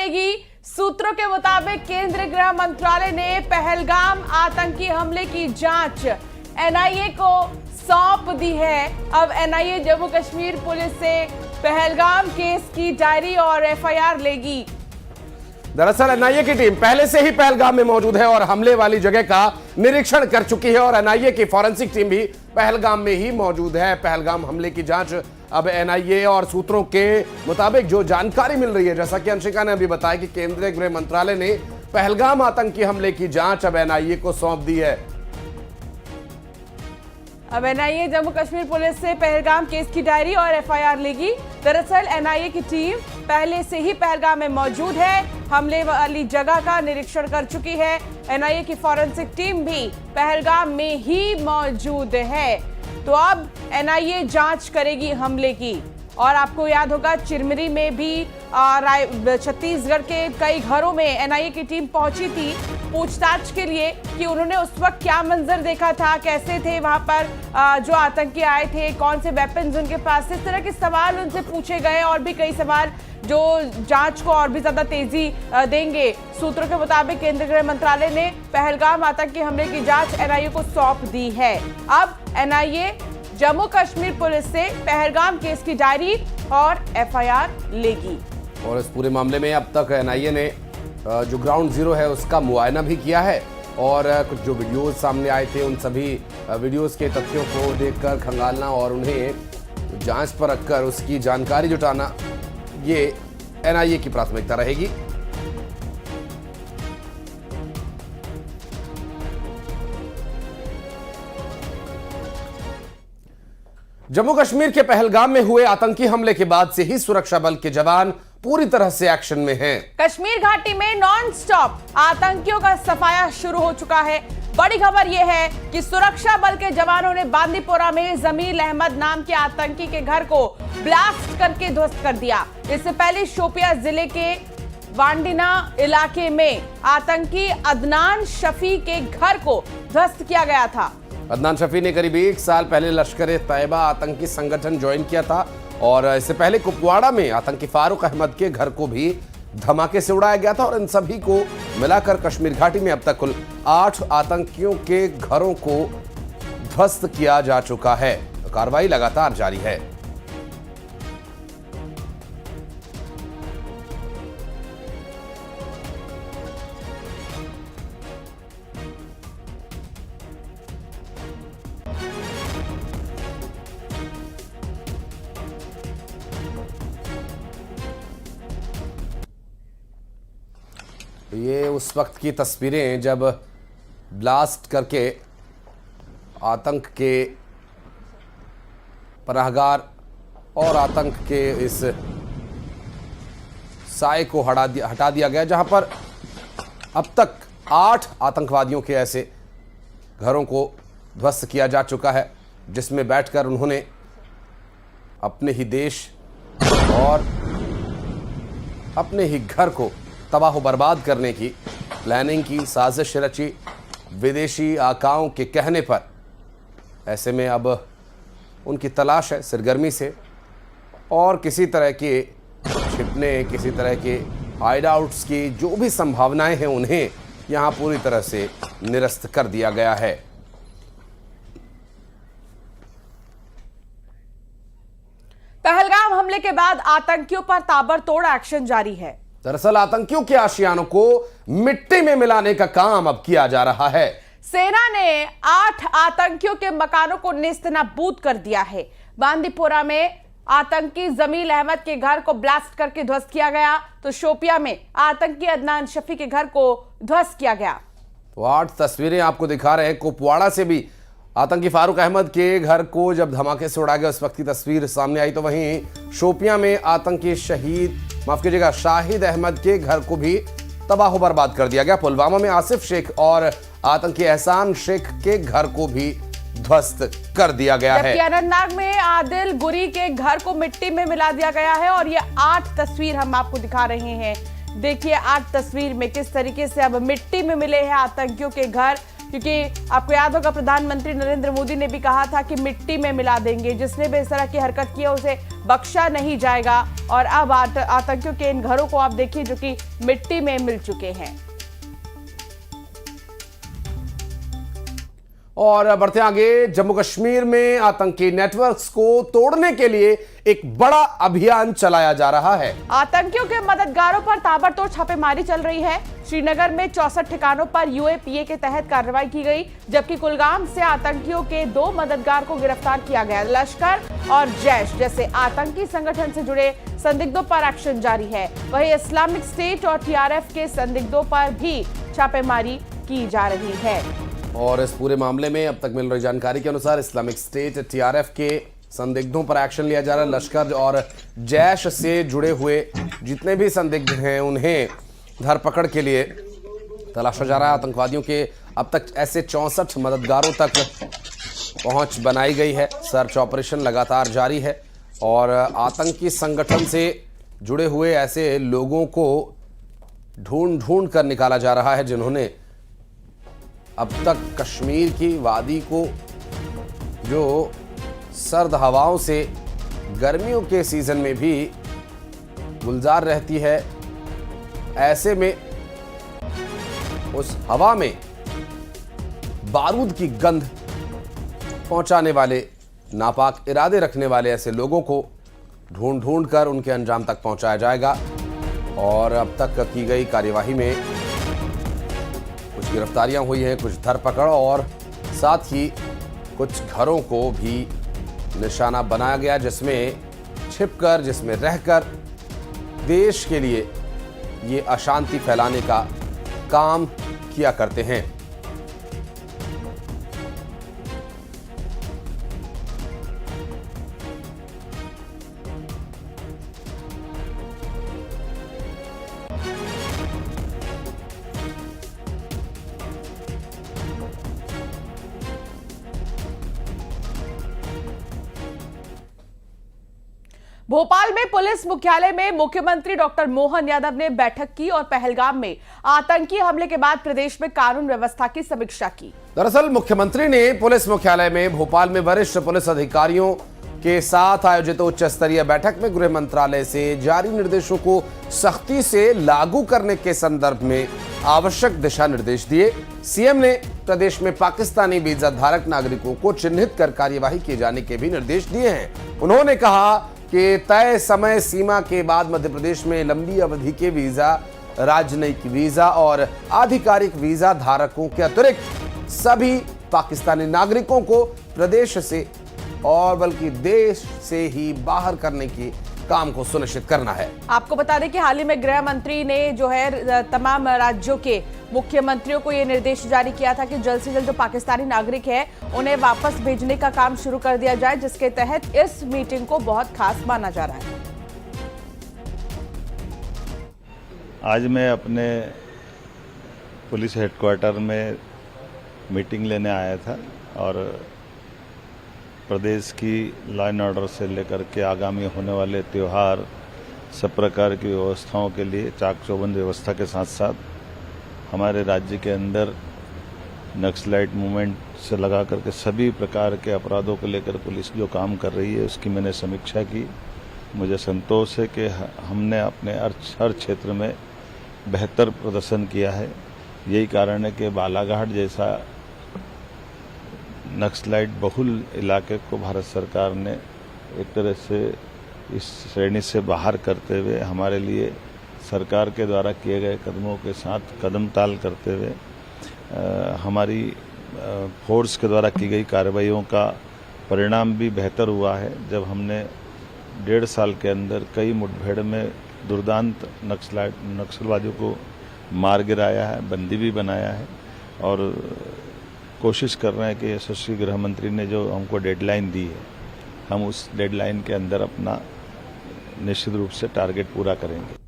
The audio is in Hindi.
लेगी। सूत्रों के मुताबिक केंद्रीय गृह मंत्रालय ने पहलगाम आतंकी हमले की जांच एनआईए को सौंप दी है। अब एनआईए जम्मू कश्मीर पुलिस से पहलगाम केस की डायरी और एफआईआर लेगी। दरअसल एनआईए की टीम पहले से ही पहलगाम में मौजूद है और हमले वाली जगह का निरीक्षण कर चुकी है और एनआईए की फॉरेंसिक टीम भी पहलगाम में ही मौजूद है। पहलगाम हमले की जांच अब एनआईए और सूत्रों के मुताबिक जो जानकारी मिल रही है, जैसा कि अंशिका ने अभी बताया कि केंद्रीय गृह मंत्रालय ने पहलगाम आतंकी हमले की जांच अब एनआईए को सौंप दी है। अब एनआईए जम्मू कश्मीर पुलिस से पहलगाम केस की डायरी और एफआईआर लेगी। दरअसल एनआईए की टीम पहले से ही पहलगाम में मौजूद है, हमले वाली जगह का निरीक्षण कर चुकी है। एनआईए की फॉरेंसिक टीम भी पहलगाम में ही मौजूद है। तो अब एनआईए जांच करेगी हमले की। और आपको याद होगा चिरमिरी में भी छत्तीसगढ़ के कई घरों में एनआईए की टीम पहुंची थी पूछताछ के लिए कि उन्होंने उस वक्त क्या मंजर देखा था, कैसे थे वहां पर जो आतंकी आए थे, कौन से वेपन्स उनके पास, इस तरह के सवाल उनसे पूछे गए और भी कई सवाल जो जांच को और भी ज्यादा तेजी देंगे। सूत्रों के मुताबिक केंद्रीय गृह मंत्रालय ने पहलगाम आतंकी हमले की जांच एनआईए को सौंप दी है। अब एनआईए जम्मू कश्मीर पुलिस से पहलगाम केस की डायरी और एफआईआर लेगी। और इस पूरे मामले में अब तक एनआईए ने जो ग्राउंड जीरो है उसका मुआयना भी किया है और कुछ जो वीडियोस सामने आए थे उन सभी वीडियोस के तथ्यों को देखकर खंगालना और उन्हें जांच पर रखकर उसकी जानकारी जुटाना, ये एनआईए की प्राथमिकता रहेगी। जम्मू कश्मीर के पहलगाम में हुए आतंकी हमले के बाद से ही सुरक्षा बल के जवान पूरी तरह से एक्शन में हैं। कश्मीर घाटी में नॉन स्टॉप आतंकियों का सफाया शुरू हो चुका है। बड़ी खबर यह है कि सुरक्षा बल के जवानों ने बांदीपोरा में जमील अहमद नाम के आतंकी के घर को ब्लास्ट करके ध्वस्त कर दिया। इससे पहले शोपियां जिले के वांडिना इलाके में आतंकी अदनान शफी के घर को ध्वस्त किया गया था। अदनान शफी ने करीब 1 साल पहले लश्कर-ए-तैयबा आतंकी संगठन ज्वाइन किया था और इससे पहले कुपवाड़ा में आतंकी फारूक अहमद के घर को भी धमाके से उड़ाया गया था और इन सभी को मिलाकर कश्मीर घाटी में अब तक कुल 8 आतंकियों के घरों को ध्वस्त किया जा चुका है। कार्रवाई लगातार जारी है। ये उस वक्त की तस्वीरें जब ब्लास्ट करके आतंक के पनाहगार और आतंक के इस साए को हटा दिया गया, जहां पर अब तक 8 आतंकवादियों के ऐसे घरों को ध्वस्त किया जा चुका है, जिसमें बैठकर उन्होंने अपने ही देश और अपने ही घर को तबाह बर्बाद करने की प्लानिंग की साजिश रची विदेशी आकाओं के कहने पर। ऐसे में अब उनकी तलाश है सरगर्मी से और किसी तरह के छिपने, किसी तरह के हाइड आउट्स की जो भी संभावनाएं हैं उन्हें यहां पूरी तरह से निरस्त कर दिया गया है। पहलगाम हमले के बाद आतंकियों पर ताबड़तोड़ एक्शन जारी है। दरअसल आतंकियों के आशियानों को मिट्टी में मिलाने का काम अब किया जा रहा है। सेना ने 8 आतंकियों के मकानों को नेस्तनाबूद कर दिया है। बांदीपोरा में आतंकी जमील अहमद के घर को ब्लास्ट करके ध्वस्त किया गया, तो शोपिया में आतंकी अदनान शफी के घर को ध्वस्त किया गया। तो 8 तस्वीरें आपको दिखा रहे हैं। कुपवाड़ा से भी आतंकी फारूक अहमद के घर को जब धमाके से उड़ा गया उस वक्त की तस्वीर सामने आई, तो वहीं शोपिया में आतंकी शाहिद अहमद के घर को भी तबाह बर्बाद कर दिया गया। पुलवामा में आसिफ शेख और आतंकी एहसान शेख के घर को भी ध्वस्त कर दिया गया है। अनंतनाग में आदिल गुरी के घर को मिट्टी में मिला दिया गया है और ये 8 तस्वीर हम आपको दिखा रहे हैं। देखिए 8 तस्वीर में किस तरीके से अब मिट्टी में मिले हैं आतंकियों के घर, क्योंकि आपको याद होगा प्रधानमंत्री नरेंद्र मोदी ने भी कहा था कि मिट्टी में मिला देंगे, जिसने भी इस तरह की हरकत की है उसे बख्शा नहीं जाएगा। और अब आतंकियों के इन घरों को आप देखिए जो कि मिट्टी में मिल चुके हैं। और बढ़ते आगे, जम्मू कश्मीर में आतंकी नेटवर्क्स को तोड़ने के लिए एक बड़ा अभियान चलाया जा रहा है। आतंकियों के मददगारों पर ताबड़तोड़ छापेमारी चल रही है। श्रीनगर में 64 ठिकानों पर यूएपीए के तहत कार्रवाई की गई, जबकि कुलगाम से आतंकियों के 2 मददगार को गिरफ्तार किया गया। लश्कर और जैश जैसे आतंकी संगठन से जुड़े संदिग्धों पर एक्शन जारी है। वहीं इस्लामिक स्टेट और टीआरएफ के संदिग्धों पर भी छापेमारी की जा रही है। और इस पूरे मामले में अब तक मिल रही जानकारी के अनुसार इस्लामिक स्टेट, टीआरएफ के संदिग्धों पर एक्शन लिया जा रहा है। लश्कर और जैश से जुड़े हुए जितने भी संदिग्ध हैं उन्हें धरपकड़ के लिए तलाशा जा रहा है। आतंकवादियों के अब तक ऐसे 64 मददगारों तक पहुंच बनाई गई है। सर्च ऑपरेशन लगातार जारी है और आतंकी संगठन से जुड़े हुए ऐसे लोगों को ढूंढ कर निकाला जा रहा है जिन्होंने अब तक कश्मीर की वादी को, जो सर्द हवाओं से गर्मियों के सीजन में भी गुलजार रहती है, ऐसे में उस हवा में बारूद की गंध पहुंचाने वाले, नापाक इरादे रखने वाले ऐसे लोगों को ढूंढ कर उनके अंजाम तक पहुंचाया जाएगा। और अब तक की गई कार्यवाही में कुछ गिरफ्तारियां हुई हैं, कुछ धरपकड़ और साथ ही कुछ घरों को भी निशाना बनाया गया जिसमें छिपकर, जिसमें रहकर देश के लिए ये अशांति फैलाने का काम किया करते हैं। भोपाल में पुलिस मुख्यालय में मुख्यमंत्री डॉक्टर मोहन यादव ने बैठक की और पहलगाम में आतंकी हमले के बाद प्रदेश में कानून व्यवस्था की समीक्षा की। दरअसल मुख्यमंत्री ने पुलिस मुख्यालय में भोपाल में वरिष्ठ पुलिस अधिकारियों के साथ आयोजित उच्च स्तरीय बैठक में गृह मंत्रालय से जारी निर्देशों को सख्ती से लागू करने के संदर्भ में आवश्यक दिशा निर्देश दिए। सीएम ने प्रदेश में पाकिस्तानी वीजा धारक नागरिकों को चिन्हित कर कार्यवाही किए जाने के भी निर्देश दिए हैं। उन्होंने कहा कि तय समय सीमा के बाद मध्य प्रदेश में लंबी अवधि के वीजा, राजनयिक वीजा और आधिकारिक वीजा धारकों के अतिरिक्त सभी पाकिस्तानी नागरिकों को प्रदेश से और बल्कि देश से ही बाहर करने की काम को सुनिश्चित करना है। आपको बता दें कि हाल ही में गृह मंत्री ने जो है तमाम राज्यों के मुख्यमंत्रियों को ये निर्देश जारी किया था कि जल्द से जल्द जो पाकिस्तानी नागरिक है उन्हें वापस भेजने का काम शुरू कर दिया जाए, जिसके तहत इस मीटिंग को बहुत खास माना जा रहा है। आज मैं अपने पुलिस हेडक्वार्टर में मीटिंग लेने आया था और प्रदेश की लॉ एंड ऑर्डर से लेकर के आगामी होने वाले त्यौहार, सब प्रकार की व्यवस्थाओं के लिए चाक चौबंद व्यवस्था के साथ साथ हमारे राज्य के अंदर नक्सलाइट मूवमेंट से लगा करके सभी प्रकार के अपराधों को लेकर पुलिस जो काम कर रही है उसकी मैंने समीक्षा की। मुझे संतोष है कि हमने अपने हर क्षेत्र में बेहतर प्रदर्शन किया है। यही कारण है कि बालाघाट जैसा नक्सलाइट बहुल इलाके को भारत सरकार ने एक तरह से इस श्रेणी से बाहर करते हुए हमारे लिए सरकार के द्वारा किए गए कदमों के साथ कदम ताल करते हुए हमारी फोर्स के द्वारा की गई कार्रवाइयों का परिणाम भी बेहतर हुआ है। जब हमने 1.5 साल के अंदर कई मुठभेड़ में दुर्दांत नक्सलवादियों को मार गिराया है, बंदी भी बनाया है और कोशिश कर रहे हैं कि यशस्वी गृह मंत्री ने जो हमको डेडलाइन दी है हम उस डेडलाइन के अंदर अपना निश्चित रूप से टारगेट पूरा करेंगे।